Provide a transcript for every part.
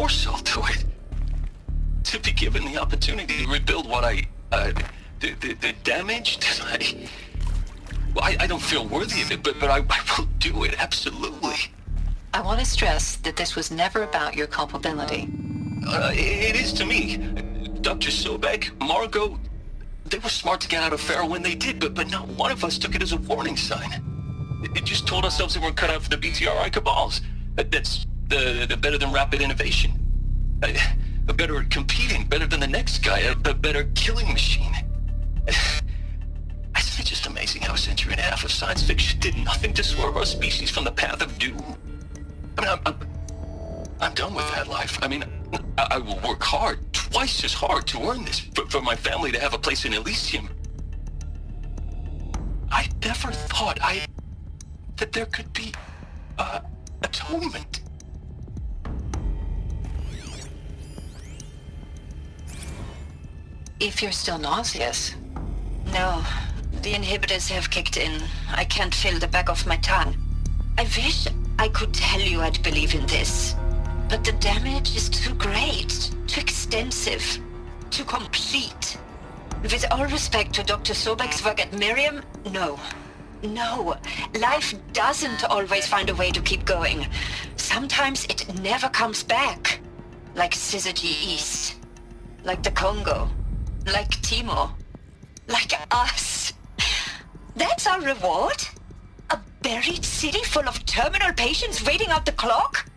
foresight to it. To be given the opportunity to rebuild what the damage that I don't feel worthy of it, but I will do it, absolutely. I want to stress that this was never about your culpability. It is to me. Dr. Sobek, Margot, they were smart to get out of Pharaoh when they did, but not one of us took it as a warning sign. It just told ourselves that we're cut out for the BTRI cabals. That's the better than rapid innovation. A better at competing, better than the next guy, a better killing machine. It's just amazing how a century and a half of science fiction did nothing to swerve our species from the path of doom. I mean, I'm done with that life. I mean, I will work hard, twice as hard to earn this, for my family to have a place in Elysium. I never thought that there could be, atonement. If you're still nauseous. No, the inhibitors have kicked in. I can't feel the back of my tongue. I wish I could tell you I'd believe in this. But the damage is too great, too extensive, too complete. With all respect to Dr. Sobek's work at Miriam, no. No, life doesn't always find a way to keep going. Sometimes it never comes back. Like Syzygy East. Like the Congo. Like Timo. Like us. That's our reward? A buried city full of terminal patients waiting out the clock?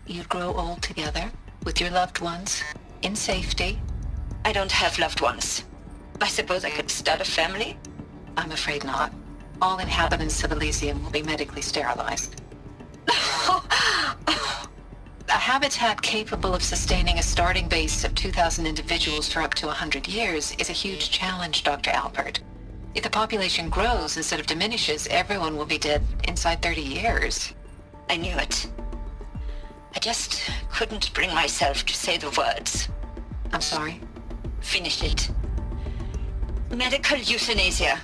You'd grow old together, with your loved ones, in safety. I don't have loved ones. I suppose I could start a family? I'm afraid not. All inhabitants of Elysium will be medically sterilized. A habitat capable of sustaining a starting base of 2,000 individuals for up to 100 years is a huge challenge, Dr. Albert. If the population grows instead of diminishes, everyone will be dead inside 30 years. I knew it. I just couldn't bring myself to say the words. I'm sorry? Finish it. Medical euthanasia.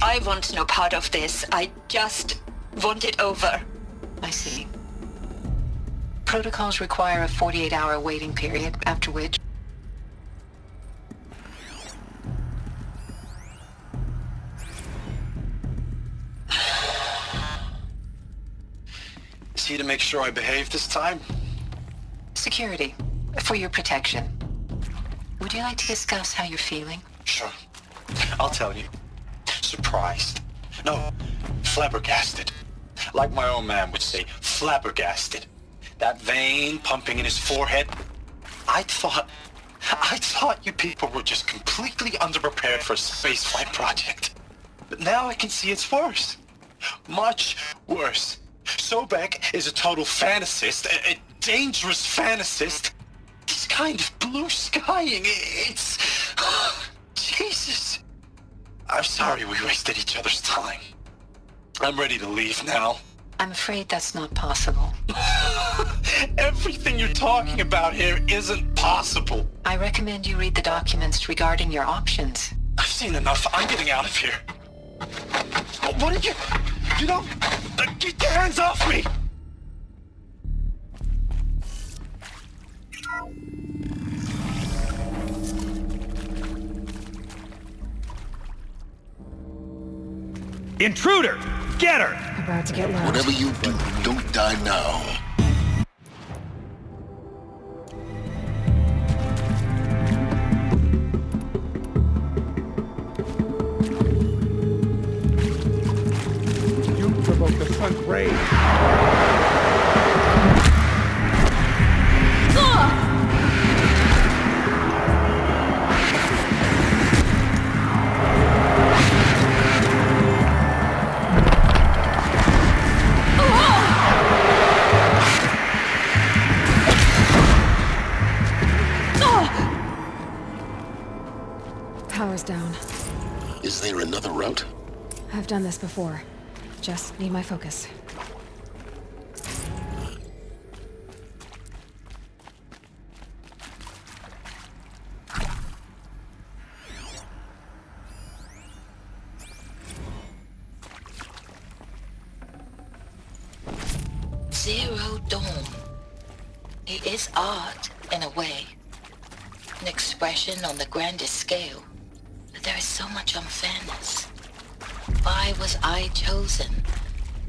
I want no part of this. I just want it over. I see. Protocols require a 48-hour waiting period, after which... Is he to make sure I behave this time? Security. For your protection. Would you like to discuss how you're feeling? Sure. I'll tell you. Surprised. No, flabbergasted. Like my own man would say, flabbergasted. That vein pumping in his forehead. I thought you people were just completely underprepared for a spaceflight project. But now I can see it's worse. Much worse. Sobek is a total fantasist, a dangerous fantasist. He's kind of blue skying. It's... Jesus. I'm sorry we wasted each other's time. I'm ready to leave now. I'm afraid that's not possible. Everything you're talking about here isn't possible. I recommend you read the documents regarding your options. I've seen enough. I'm getting out of here. What did you... You don't... Get your hands off me! Intruder! Get her! About to get loud. Whatever you do, don't die now. You provoked the sun's rays. Power's down. Is there another route? I've done this before. Just need my focus. Zero Dawn. It is art. in a way. An expression on the grandest scale. But there is so much unfairness. Why was I chosen?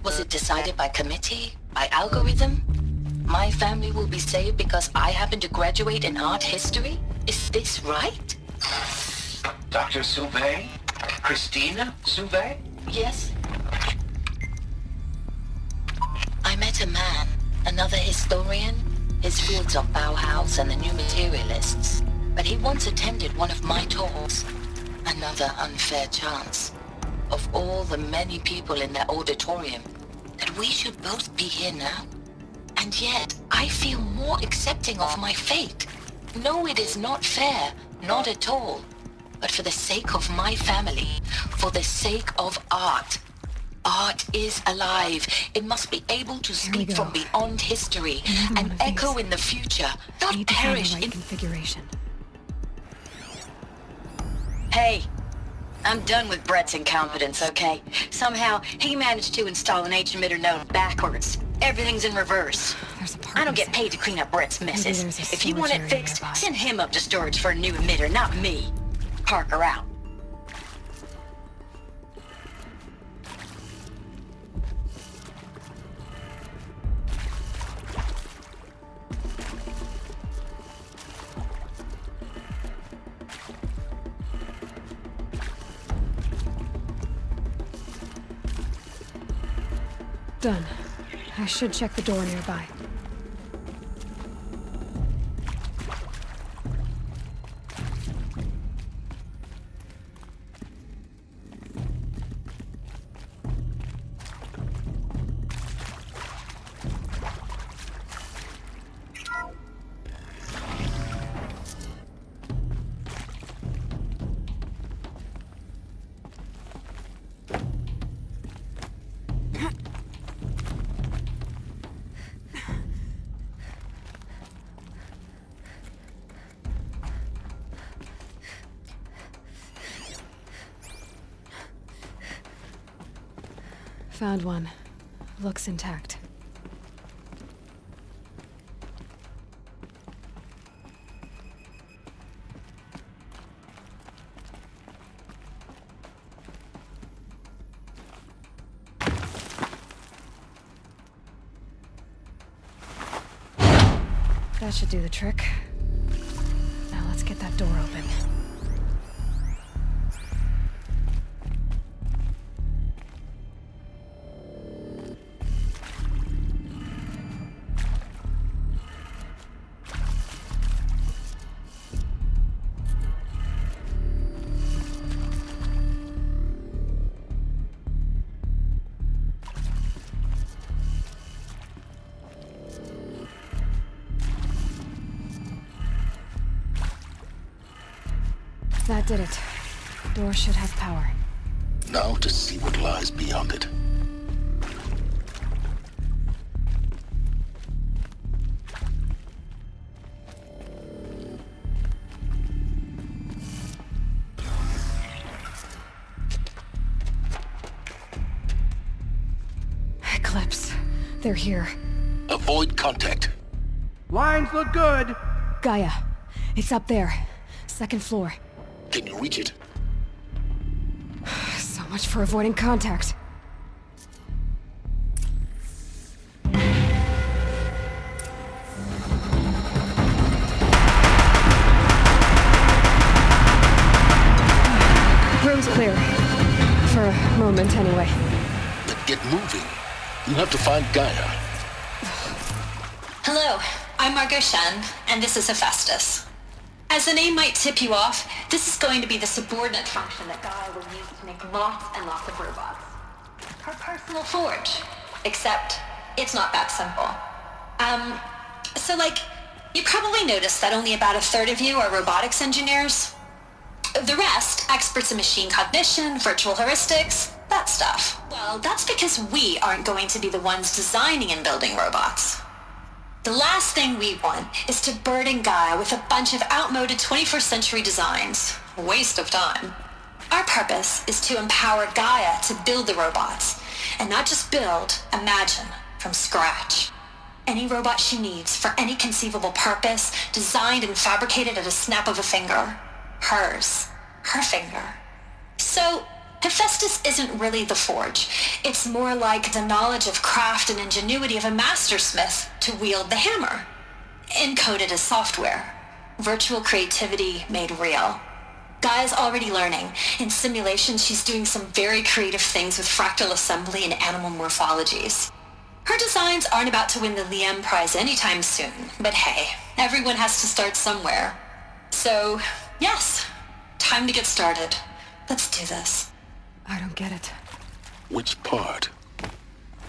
Was it decided by committee? By algorithm? My family will be saved because I happen to graduate in art history? Is this right? Dr. Sauvé? Christina Sauvé? Yes. I met a man, another historian. His fields are Bauhaus and the New Materialists. But he once attended one of my talks. Another unfair chance. Of all the many people in that auditorium, that we should both be here now. And yet, I feel more accepting of my fate. No, it is not fair, not at all. But for the sake of my family, for the sake of art. Art is alive. It must be able to speak from beyond history and echo in the future, not perish in configuration. Hey, I'm done with Brett's incompetence, okay? Somehow, he managed to install an H-emitter node backwards. Everything's in reverse. There's a part I don't get paid to clean up Brett's messes. there's a If you want it storage area fixed, nearby. send him up to storage for a new emitter, not me. Parker out. Done. I should check the door nearby. Found one. Looks intact. That should do the trick. Now let's get that door open. That did it. Door should have power. Now to see what lies beyond it. Eclipse. They're here. Avoid contact. Lines look good. Gaia. It's up there. Second floor. Can you reach it? So much for avoiding contact. Room's clear. For a moment, anyway. Then get moving. You have to find Gaia. Hello, I'm Margot Shen, and this is Hephaestus. As the name might tip you off, this is going to be the subordinate function that Gaia will use to make lots and lots of robots. Her personal forge. Except, it's not that simple. You probably noticed that only about a third of you are robotics engineers. The rest, experts in machine cognition, virtual heuristics, that stuff. Well, that's because we aren't going to be the ones designing and building robots. The last thing we want is to burden Gaia with a bunch of outmoded 21st century designs. Waste of time. Our purpose is to empower Gaia to build the robots, and not just build, imagine, from scratch. Any robot she needs, for any conceivable purpose, designed and fabricated at a snap of a finger. Hers. Her finger. So, Hephaestus isn't really the forge. It's more like the knowledge of craft and ingenuity of a mastersmith to wield the hammer. Encoded as software. Virtual creativity made real. Gaia's already learning. In simulation, she's doing some very creative things with fractal assembly and animal morphologies. Her designs aren't about to win the Liam Prize anytime soon, but hey, everyone has to start somewhere. So, yes, time to get started. Let's do this. I don't get it. Which part?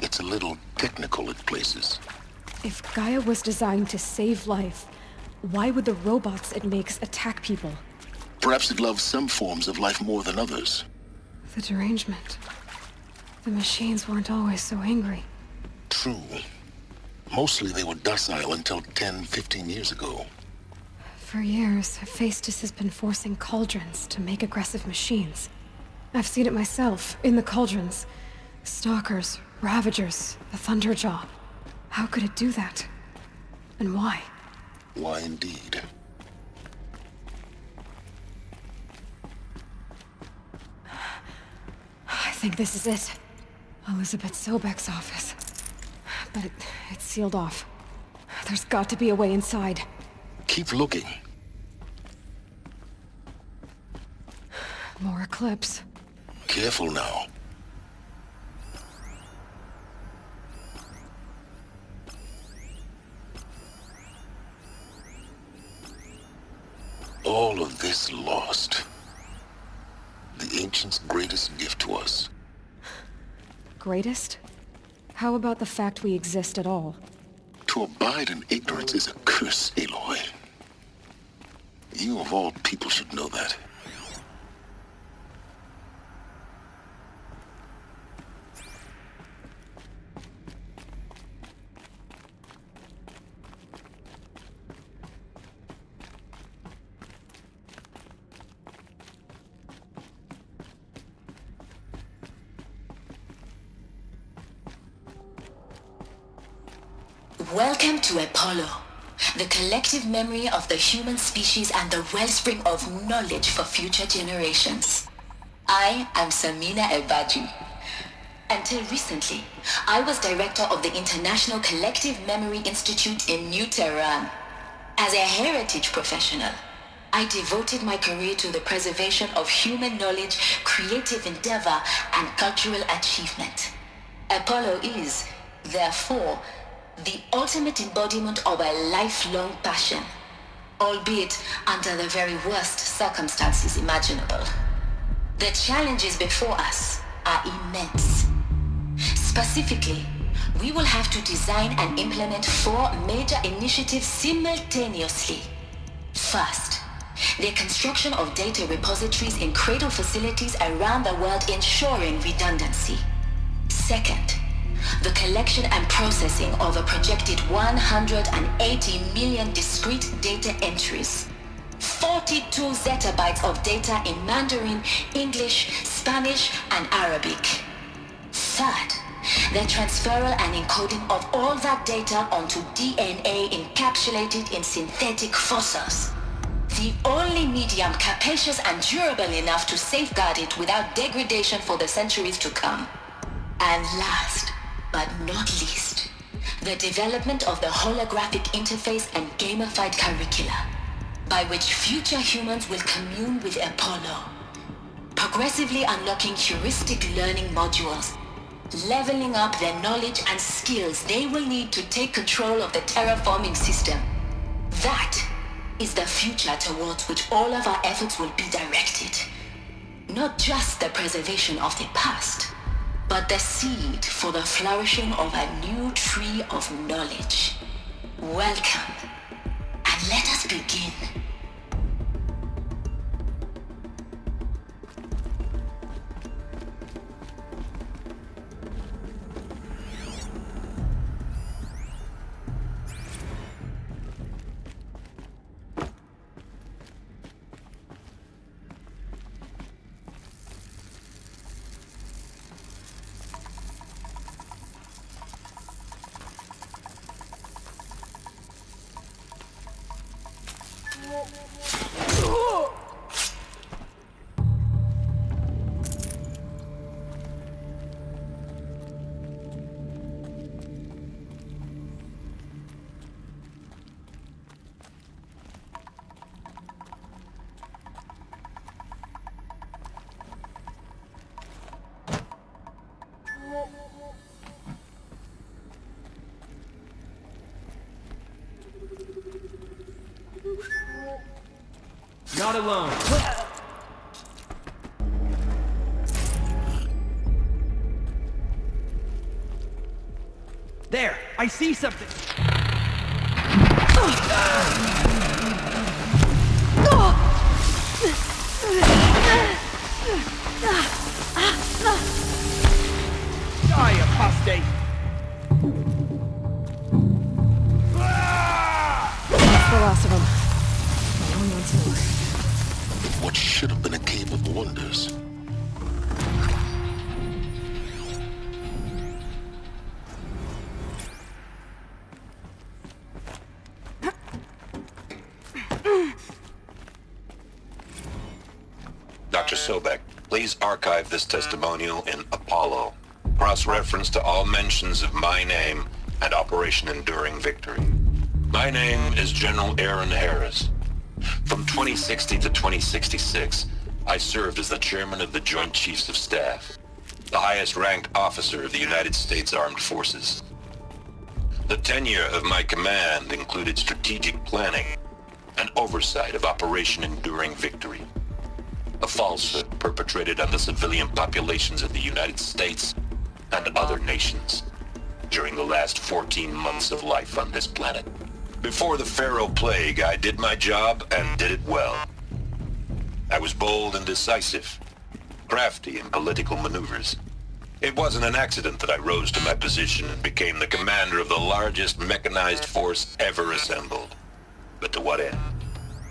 It's a little technical at places. If Gaia was designed to save life, why would the robots it makes attack people? Perhaps it loves some forms of life more than others. The derangement. The machines weren't always so angry. True. Mostly they were docile until 10, 15 years ago. For years, Hephaestus has been forcing cauldrons to make aggressive machines. I've seen it myself, in the cauldrons. Stalkers, Ravagers, the Thunderjaw. How could it do that? And why? Why indeed? I think this is it. Elizabeth Sobek's office. But it's sealed off. There's got to be a way inside. Keep looking. More Eclipse. Careful now. All of this lost. The Ancients' greatest gift to us. Greatest? How about the fact we exist at all? To abide in ignorance is a curse, Aloy. You of all people should know that. Welcome to Apollo, the collective memory of the human species and the wellspring of knowledge for future generations. I am Samina Elbadji. Until recently, I was director of the International Collective Memory Institute in New Tehran. As a heritage professional, I devoted my career to the preservation of human knowledge, creative endeavor, and cultural achievement. Apollo is, therefore, the ultimate embodiment of a lifelong passion, albeit under the very worst circumstances imaginable. The challenges before us are immense. Specifically, we will have to design and implement 4 major initiatives simultaneously. First, the construction of data repositories in cradle facilities around the world ensuring redundancy. Second, the collection and processing of a projected 180 million discrete data entries. 42 zettabytes of data in Mandarin, English, Spanish, and Arabic. Third, the transferal and encoding of all that data onto DNA encapsulated in synthetic fossils. The only medium capacious and durable enough to safeguard it without degradation for the centuries to come. And last, but not least, the development of the holographic interface and gamified curricula, by which future humans will commune with Apollo, progressively unlocking heuristic learning modules, leveling up their knowledge and skills they will need to take control of the terraforming system. That is the future towards which all of our efforts will be directed. Not just the preservation of the past, but the seed for the flourishing of a new tree of knowledge. Welcome, and let us begin. not alone. There, I see something. Die, apostate! That's the last of them. Only once more. What should have been a cave of wonders. Dr. Sobek, please archive this testimonial in Apollo. Cross-reference to all mentions of my name and Operation Enduring Victory. My name is General Aaron Harris. From 2060 to 2066, I served as the chairman of the Joint Chiefs of Staff, the highest-ranked officer of the United States Armed Forces. The tenure of my command included strategic planning and oversight of Operation Enduring Victory, a falsehood perpetrated on the civilian populations of the United States and other nations during the last 14 months of life on this planet. Before the Pharaoh Plague, I did my job and did it well. I was bold and decisive, crafty in political maneuvers. It wasn't an accident that I rose to my position and became the commander of the largest mechanized force ever assembled. But to what end?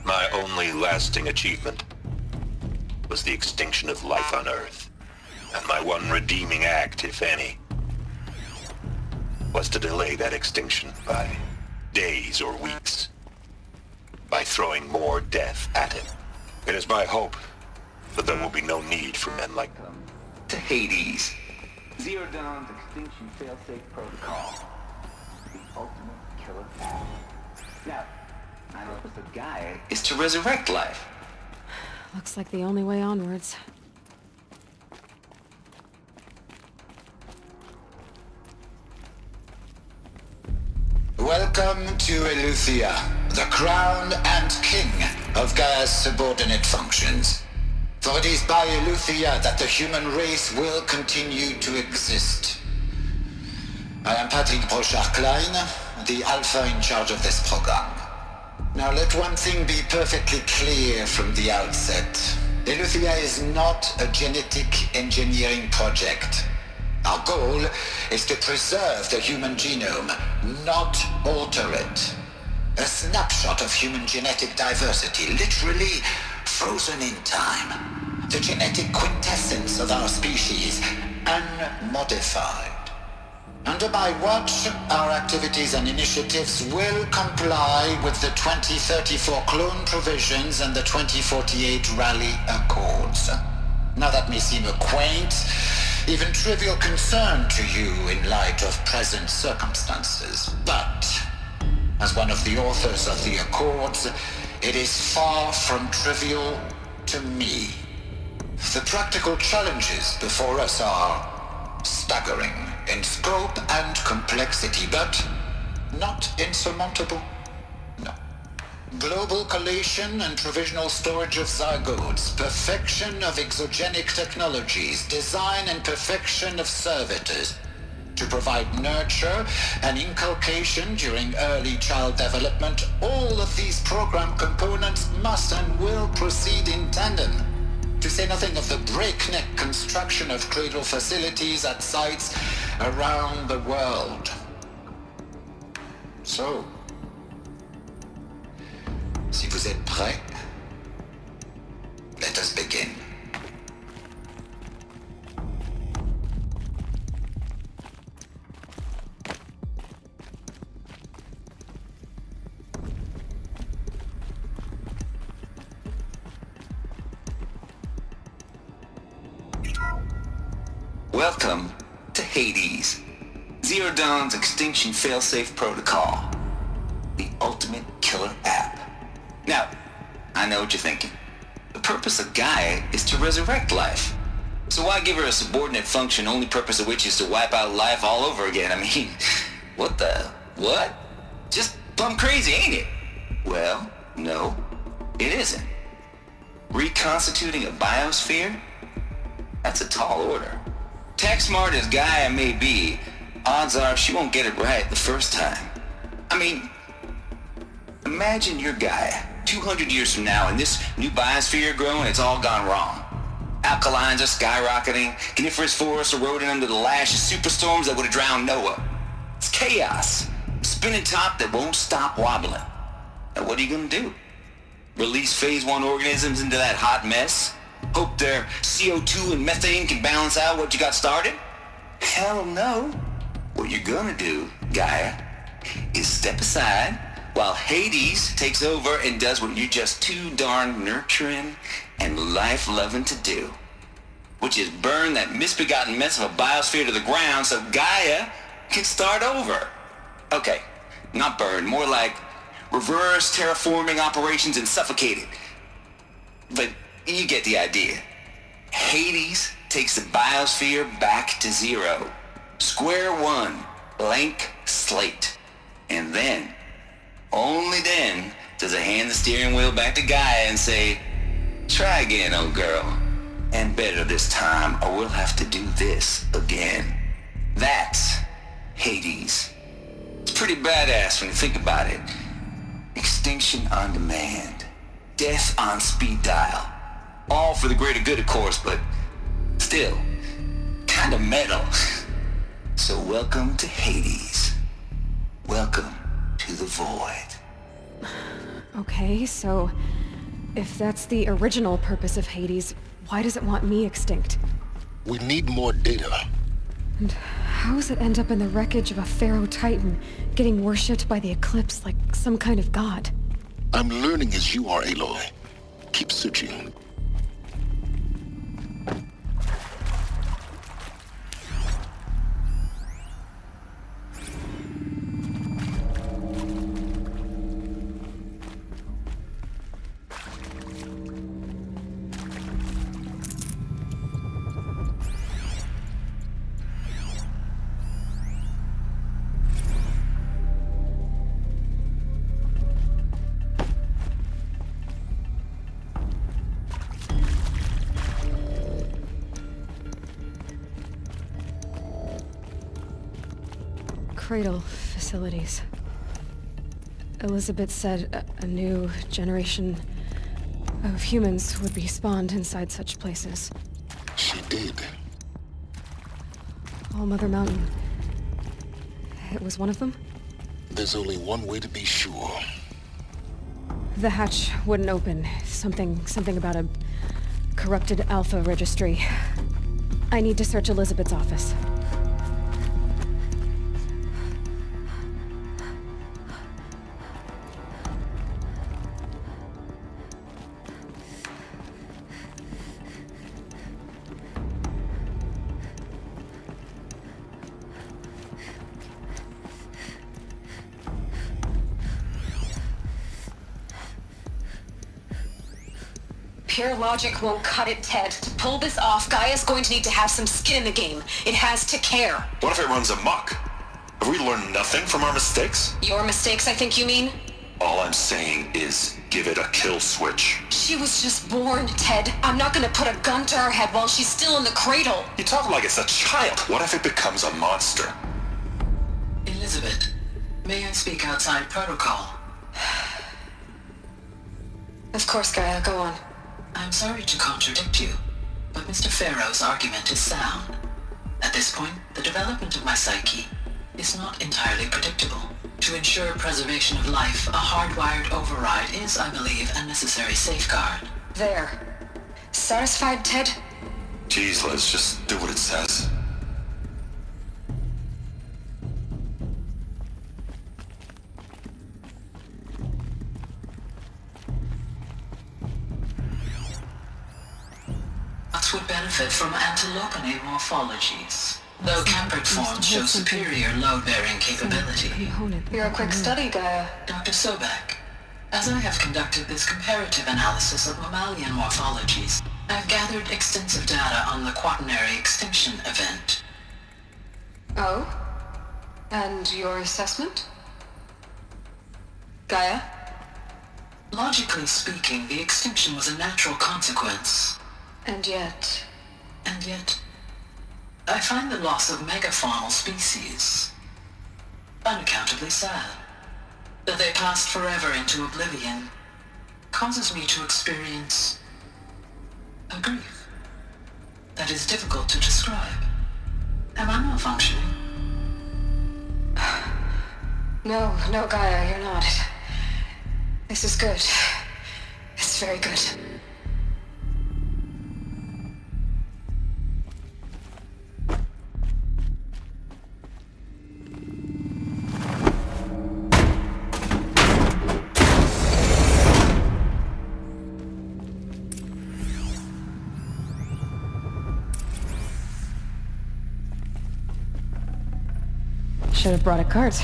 My only lasting achievement was the extinction of life on Earth. And my one redeeming act, if any, was to delay that extinction by days or weeks, by throwing more death at it. It is my hope that there will be no need for men like them. To Hades. Zero Dawn's Extinction Failsafe Protocol. The ultimate killer app. Now, my purpose of Gaia is to resurrect life. Looks like the only way onwards. Welcome to Eleuthia, the crown and king of Gaia's subordinate functions. For it is by Eleuthia that the human race will continue to exist. I am Patrick Brochard-Klein, the alpha in charge of this program. Now let one thing be perfectly clear from the outset. Eleuthia is not a genetic engineering project. Our goal is to preserve the human genome, not alter it. A snapshot of human genetic diversity, literally frozen in time. The genetic quintessence of our species, unmodified. Under my watch, our activities and initiatives will comply with the 2034 clone provisions and the 2048 Raleigh Accords. Now that may seem a quaint, even trivial concern to you in light of present circumstances, but as one of the authors of the Accords, it is far from trivial to me. The practical challenges before us are staggering in scope and complexity, but not insurmountable. No. Global collation and provisional storage of zygotes, perfection of exogenic technologies, design and perfection of servitors, to provide nurture and inculcation during early child development. All of these program components must and will proceed in tandem, to say nothing of the breakneck construction of cradle facilities at sites around the world. So, si vous êtes prêts, let us begin. Welcome to Hades. Zero Dawn's Extinction Failsafe Protocol. The ultimate killer app. Now, I know what you're thinking. The purpose of Gaia is to resurrect life. So why give her a subordinate function, only purpose of which is to wipe out life all over again? I mean, what? Just plumb crazy, ain't it? Well, no, it isn't. Reconstituting a biosphere? That's a tall order. Tech smart as Gaia may be, odds are she won't get it right the first time. I mean, imagine you're Gaia, 200 years from now, and this new biosphere you're growing, it's all gone wrong. Alkalines are skyrocketing, coniferous forests eroding under the lash of superstorms that would have drowned Noah. It's chaos. A spinning top that won't stop wobbling. Now what are you gonna do? Release phase 1 organisms into that hot mess? Hope their CO2 and methane can balance out what you got started? Hell no. What you're gonna do, Gaia, is step aside while Hades takes over and does what you're just too darn nurturing and life-loving to do, which is burn that misbegotten mess of a biosphere to the ground so Gaia can start over. Okay, not burn, more like reverse terraforming operations and suffocate it. But you get the idea. Hades takes the biosphere back to zero. Square one, blank slate. And then, only then, does it hand the steering wheel back to Gaia and say, try again, old girl. And better this time, or we'll have to do this again. That's Hades. It's pretty badass when you think about it. Extinction on demand. Death on speed dial. All for the greater good, of course, but still, kind of metal. So welcome to Hades. Welcome to the void. Okay, so if that's the original purpose of Hades, why does it want me extinct? We need more data. And how does it end up in the wreckage of a Pharaoh Titan, getting worshipped by the Eclipse like some kind of god? I'm learning as you are, Aloy. Keep searching. Cradle facilities. Elizabeth said a new generation of humans would be spawned inside such places. She did. All Mother Mountain. It was one of them? There's only one way to be sure. The hatch wouldn't open. Something about a corrupted Alpha registry. I need to search Elizabeth's office. Pure logic won't cut it, Ted. To pull this off, Gaia's going to need to have some skin in the game. It has to care. What if it runs amok? Have we learned nothing from our mistakes? Your mistakes, I think you mean? All I'm saying is give it a kill switch. She was just born, Ted. I'm not gonna put a gun to her head while she's still in the cradle. You talk like it's a child. What if it becomes a monster? Elizabeth, may I speak outside protocol? Of course, Gaia, go on. I'm sorry to contradict you, but Mr. Pharaoh's argument is sound. At this point, the development of my psyche is not entirely predictable. To ensure preservation of life, a hardwired override is, I believe, a necessary safeguard. There. Satisfied, Ted? Jeez, Liz, just do what it says. Would benefit from antilopinae morphologies, though Campered forms show superior load-bearing capability. You're a quick study, Gaia. Dr. Sobek, as I have conducted this comparative analysis of mammalian morphologies, I've gathered extensive data on the quaternary extinction event. Oh? And your assessment? Gaia? Logically speaking, the extinction was a natural consequence. And yet, I find the loss of megafaunal species unaccountably sad. That they passed forever into oblivion causes me to experience a grief that is difficult to describe. Am I malfunctioning? No, Gaia, you're not. This is good. It's very good. Should have brought a cart.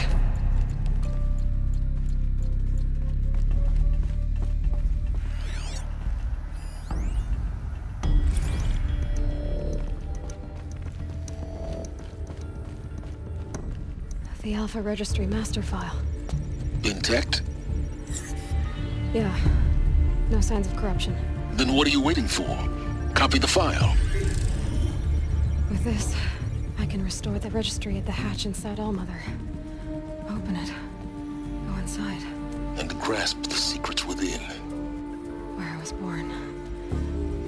The Alpha Registry master file. Intact? Yeah. No signs of corruption. Then what are you waiting for? Copy the file. With this, I can restore the registry at the hatch inside Allmother. Open it. Go inside. And grasp the secrets within. Where I was born.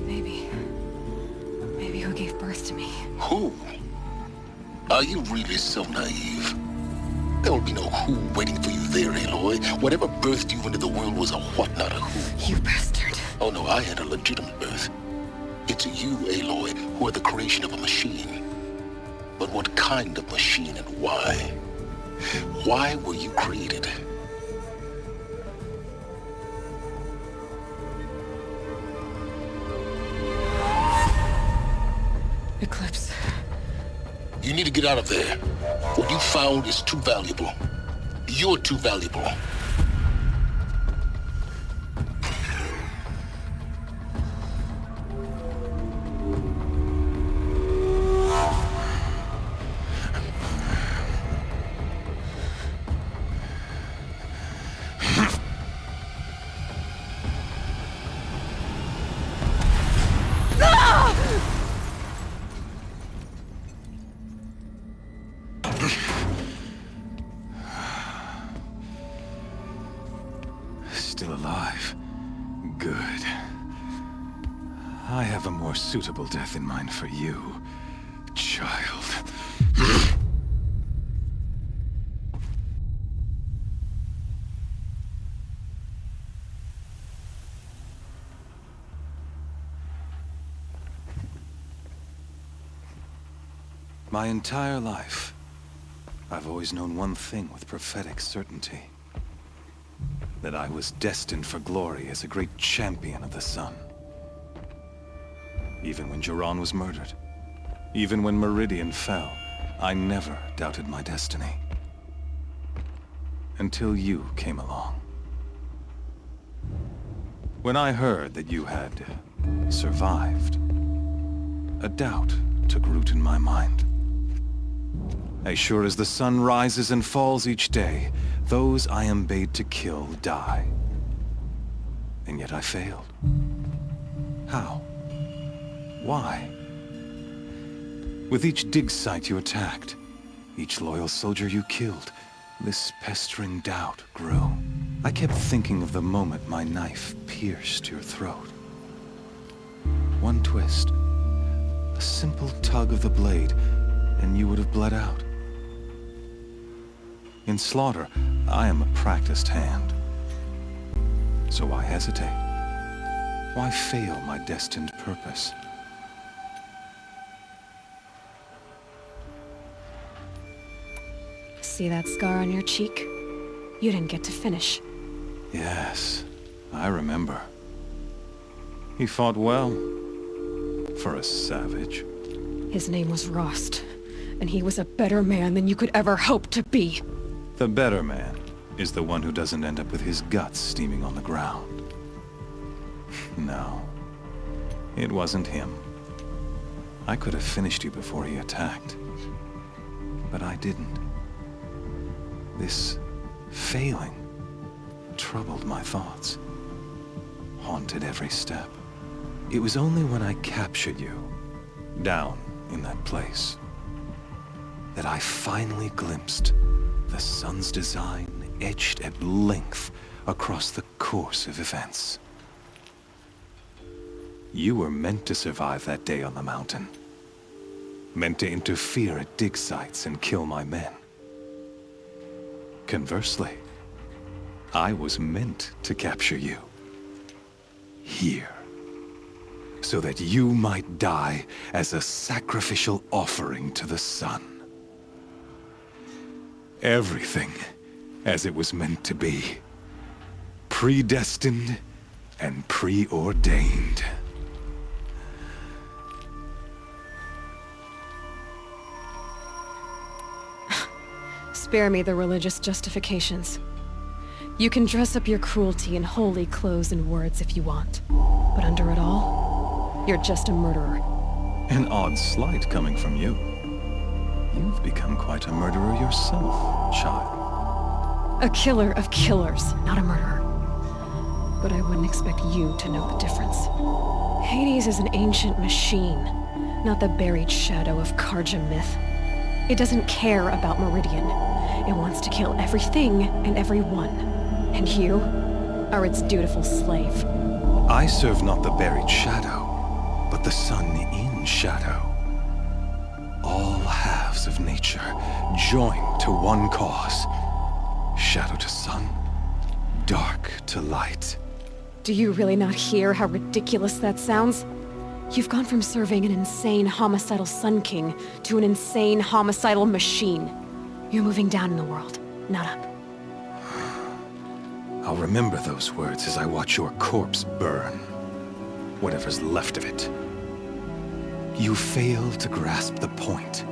Maybe who gave birth to me. Who? Are you really so naive? There will be no who waiting for you there, Aloy. Whatever birthed you into the world was a what, not a who. You bastard. Oh no, I had a legitimate birth. It's you, Aloy, who are the creation of a machine. But what kind of machine and why? Why were you created? Eclipse. You need to get out of there. What you found is too valuable. You're too valuable. Still alive. Good. I have a more suitable death in mind for you, child. My entire life, I've always known one thing with prophetic certainty. That I was destined for glory as a great champion of the sun. Even when Jiran was murdered, even when Meridian fell, I never doubted my destiny. Until you came along. When I heard that you had survived, a doubt took root in my mind. As sure as the sun rises and falls each day, those I am bade to kill die. And yet I failed. How? Why? With each dig site you attacked, each loyal soldier you killed, this pestering doubt grew. I kept thinking of the moment my knife pierced your throat. One twist, a simple tug of the blade, and you would have bled out. In slaughter, I am a practiced hand. So why hesitate? Why fail my destined purpose? See that scar on your cheek? You didn't get to finish. Yes, I remember. He fought well. For a savage. His name was Rost, and he was a better man than you could ever hope to be. The better man is the one who doesn't end up with his guts steaming on the ground. No, it wasn't him. I could have finished you before he attacked. But I didn't. This failing troubled my thoughts. haunted every step. It was only when I captured you, down in that place, that I finally glimpsed the sun's design etched at length across the course of events. You were meant to survive that day on the mountain. Meant to interfere at dig sites and kill my men. Conversely, I was meant to capture you. Here. So that you might die as a sacrificial offering to the sun. Everything as it was meant to be. Predestined and preordained. Spare me the religious justifications. You can dress up your cruelty in holy clothes and words if you want. But under it all, you're just a murderer. An odd slight coming from you. You've become quite a murderer yourself, child. A killer of killers, not a murderer. But I wouldn't expect you to know the difference. Hades is an ancient machine, not the buried shadow of Carja myth. It doesn't care about Meridian. It wants to kill everything and everyone. And you are its dutiful slave. I serve not the buried shadow, but the sun in shadow. All halves of nature joined to one cause. Shadow to sun, dark to light. Do you really not hear how ridiculous that sounds? You've gone from serving an insane homicidal Sun King to an insane homicidal machine. You're moving down in the world, not up. I'll remember those words as I watch your corpse burn. Whatever's left of it. You fail to grasp the point.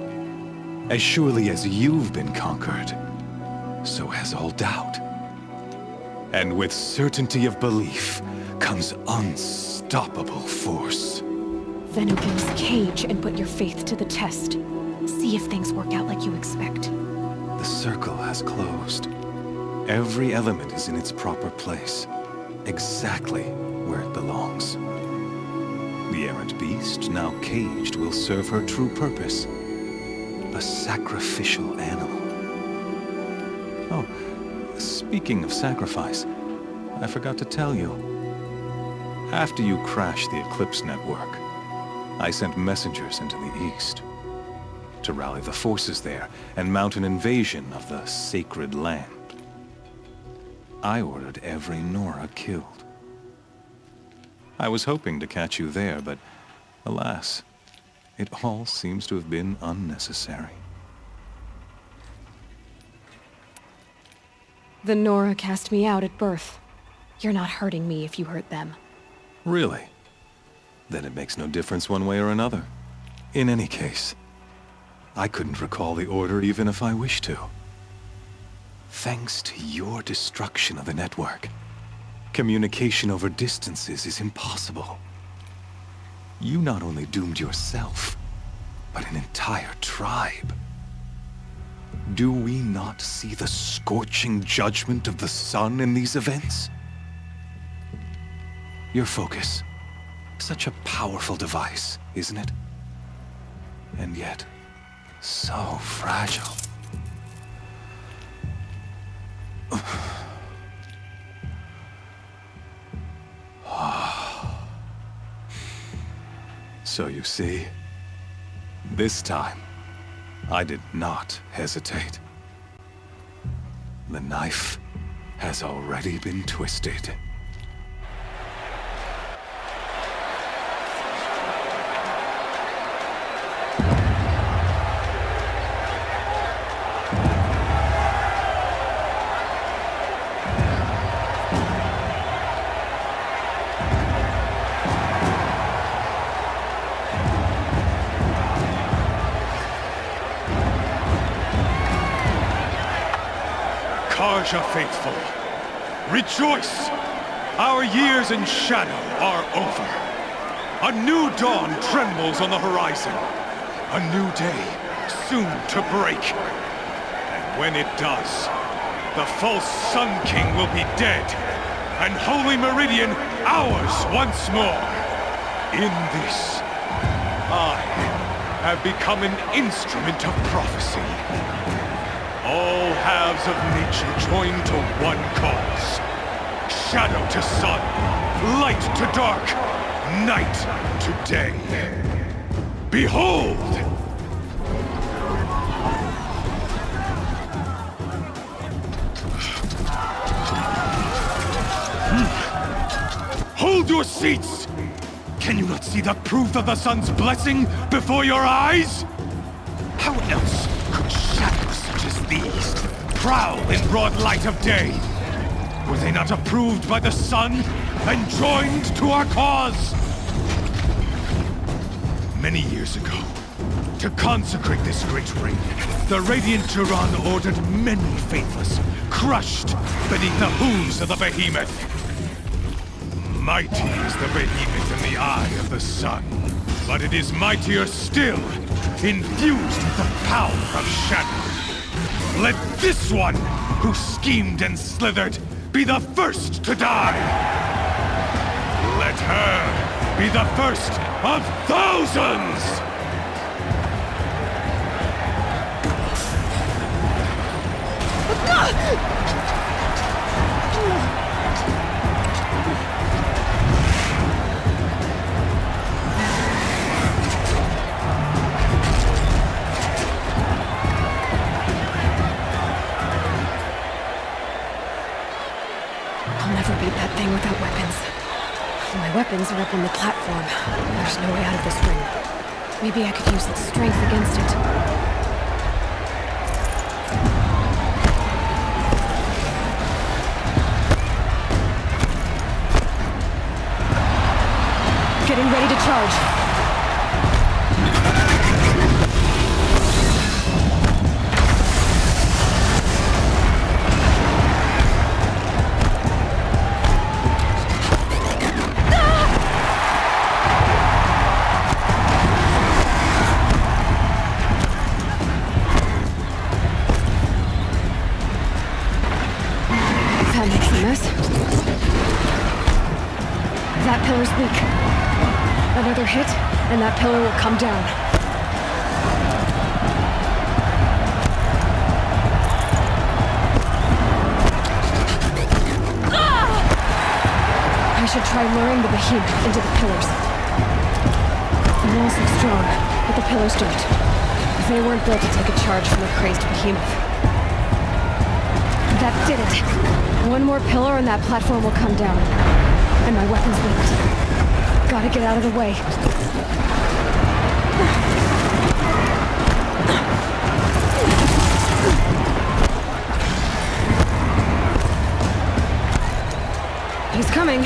As surely as you've been conquered, so has all doubt. And with certainty of belief comes unstoppable force. Then open this cage and put your faith to the test. See if things work out like you expect. The circle has closed. Every element is in its proper place, exactly where it belongs. The errant beast, now caged, will serve her true purpose. A sacrificial animal. Oh, speaking of sacrifice, I forgot to tell you. After you crashed the Eclipse network, I sent messengers into the east to rally the forces there and mount an invasion of the sacred land. I ordered every Nora killed. I was hoping to catch you there, but alas, it all seems to have been unnecessary. The Nora cast me out at birth. You're not hurting me if you hurt them. Really? Then it makes no difference one way or another. In any case, I couldn't recall the order even if I wished to. Thanks to your destruction of the network, communication over distances is impossible. You not only doomed yourself, but an entire tribe. Do we not see the scorching judgment of the sun in these events? Your focus. Such a powerful device, isn't it? And yet, so fragile. So you see, this time, I did not hesitate. The knife has already been twisted. Carja faithful, rejoice! Our years in shadow are over. A new dawn trembles on the horizon. A new day soon to break. And when it does, the false Sun King will be dead, and Holy Meridian ours once more. In this, I have become an instrument of prophecy. All halves of nature join to one cause. Shadow to sun, light to dark, night to day. Behold! Hold your seats! Can you not see the proof of the sun's blessing before your eyes? How else could shadows such as these prowl in broad light of day? Were they not approved by the sun and joined to our cause? Many years ago, to consecrate this great ring, the Radiant Turan ordered many faithless, crushed beneath the hooves of the behemoth. Mighty is the behemoth in the eye of the sun, but it is mightier still, infused with the power of shadow. Let this one, who schemed and slithered, be the first to die! Let her be the first of thousands! I'll never beat that thing without weapons. My weapons are up on the platform. There's no way out of this ring. Maybe I could use its strength against it. Getting ready to charge. That makes a mess. That pillar's weak. Another hit, and that pillar will come down. I should try luring the behemoth into the pillars. The walls look strong, but the pillars don't. They weren't built to take a charge from a crazed behemoth. That did it. One more pillar and that platform will come down. And my weapon's weak. Gotta get out of the way. He's coming.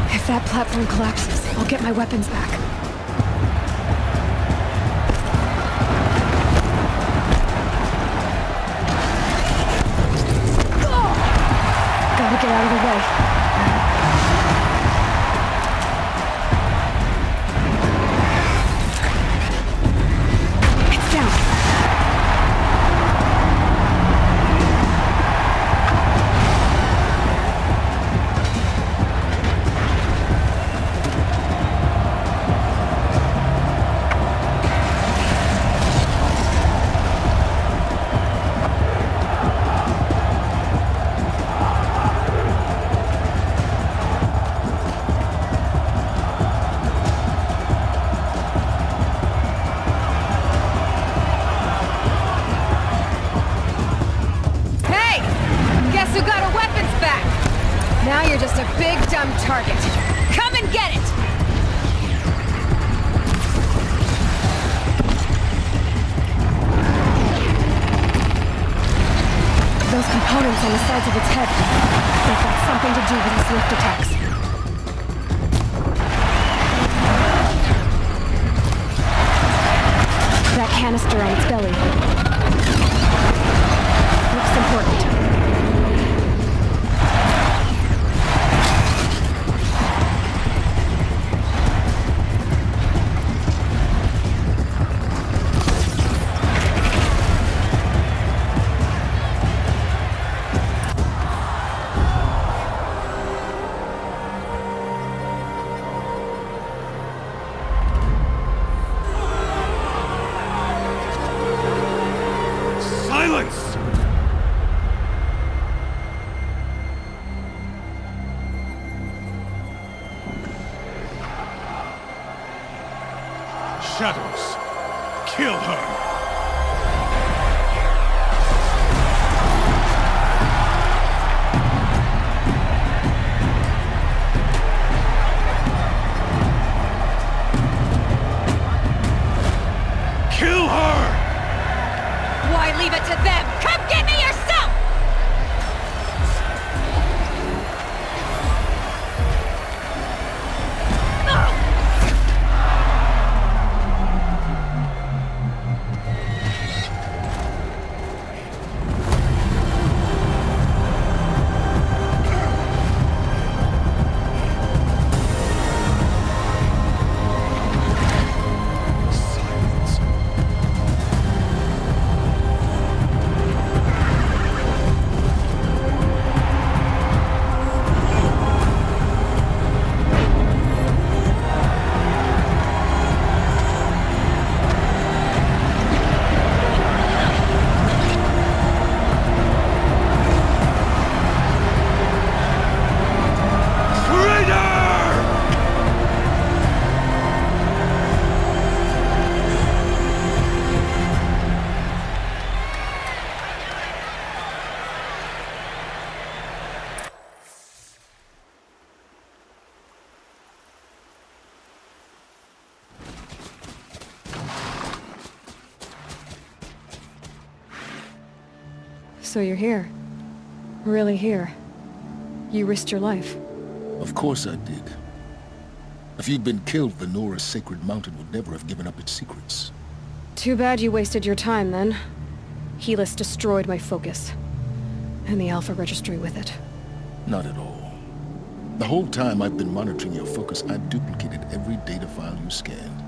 If that platform collapses, I'll get my weapons back. Gotta get out of the way. It's down. Guess who got our weapons back? Now you're just a big, dumb target. Come and get it! Those components on the sides of its head, they've got something to do with its lift attacks. that canister on its belly. Looks important. Silence! Shadows, kill her! Kill her! Why leave it to them? Come get me yourself! So you're here. Really here. You risked your life. Of course I did. If you'd been killed, the Nora's sacred mountain would never have given up its secrets. Too bad you wasted your time, then. Helis destroyed my focus. And the Alpha Registry with it. Not at all. The whole time I've been monitoring your focus, I've duplicated every data file you scanned.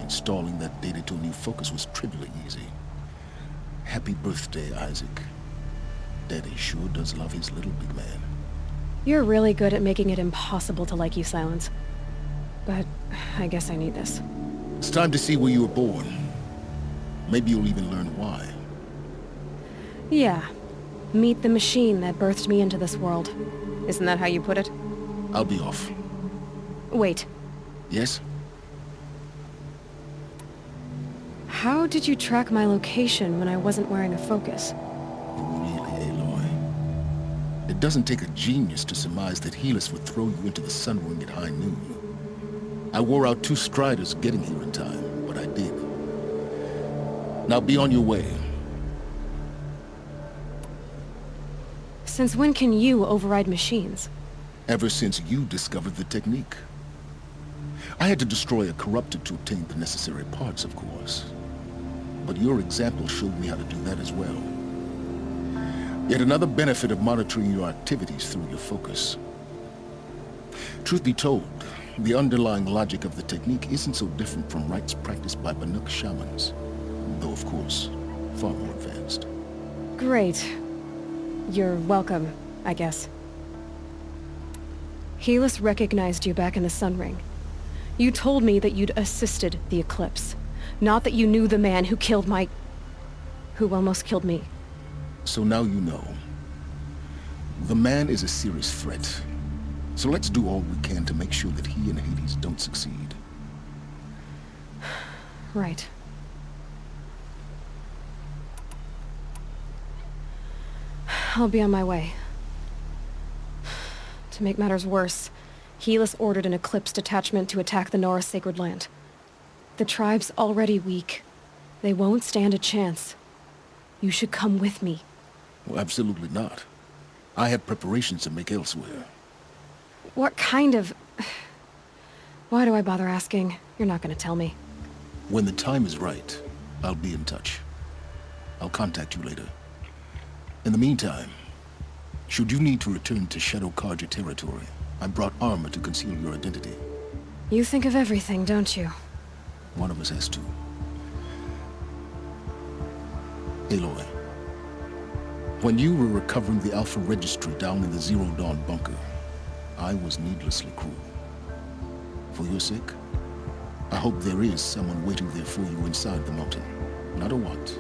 Installing that data to a new focus was trivially easy. Happy birthday, Isaac. Daddy sure does love his little big man. You're really good at making it impossible to like you, Silence. But I guess I need this. It's time to see where you were born. Maybe you'll even learn why. Yeah. Meet the machine that birthed me into this world. Isn't that how you put it? I'll be off. Wait. Yes? How did you track my location when I wasn't wearing a focus? Really, Aloy? It doesn't take a genius to surmise that Helis would throw you into the Sun Ring at high noon. I wore out 2 striders getting here in time, but I did. Now be on your way. Since when can you override machines? Ever since you discovered the technique. I had to destroy a corruptor to obtain the necessary parts, of course. But your example showed me how to do that as well. Yet another benefit of monitoring your activities through your focus. Truth be told, the underlying logic of the technique isn't so different from rites practiced by Banuk shamans, though of course, far more advanced. Great. You're welcome, I guess. Helis recognized you back in the Sun Ring. You told me that you'd assisted the Eclipse, not that you knew the man who killed who almost killed me. So now you know. The man is a serious threat. So let's do all we can to make sure that he and Hades don't succeed. Right. I'll be on my way. To make matters worse, Helis ordered an Eclipse detachment to attack the Nora Sacred Land. The tribe's already weak. They won't stand a chance. You should come with me. Well, absolutely not. I have preparations to make elsewhere. What kind of... Why do I bother asking? You're not gonna tell me. When the time is right, I'll be in touch. I'll contact you later. In the meantime, should you need to return to Shadow Carja territory, I brought armor to conceal your identity. You think of everything, don't you? One of us has to. Aloy, when you were recovering the Alpha Registry down in the Zero Dawn bunker, I was needlessly cruel. For your sake, I hope there is someone waiting there for you inside the mountain. No matter what,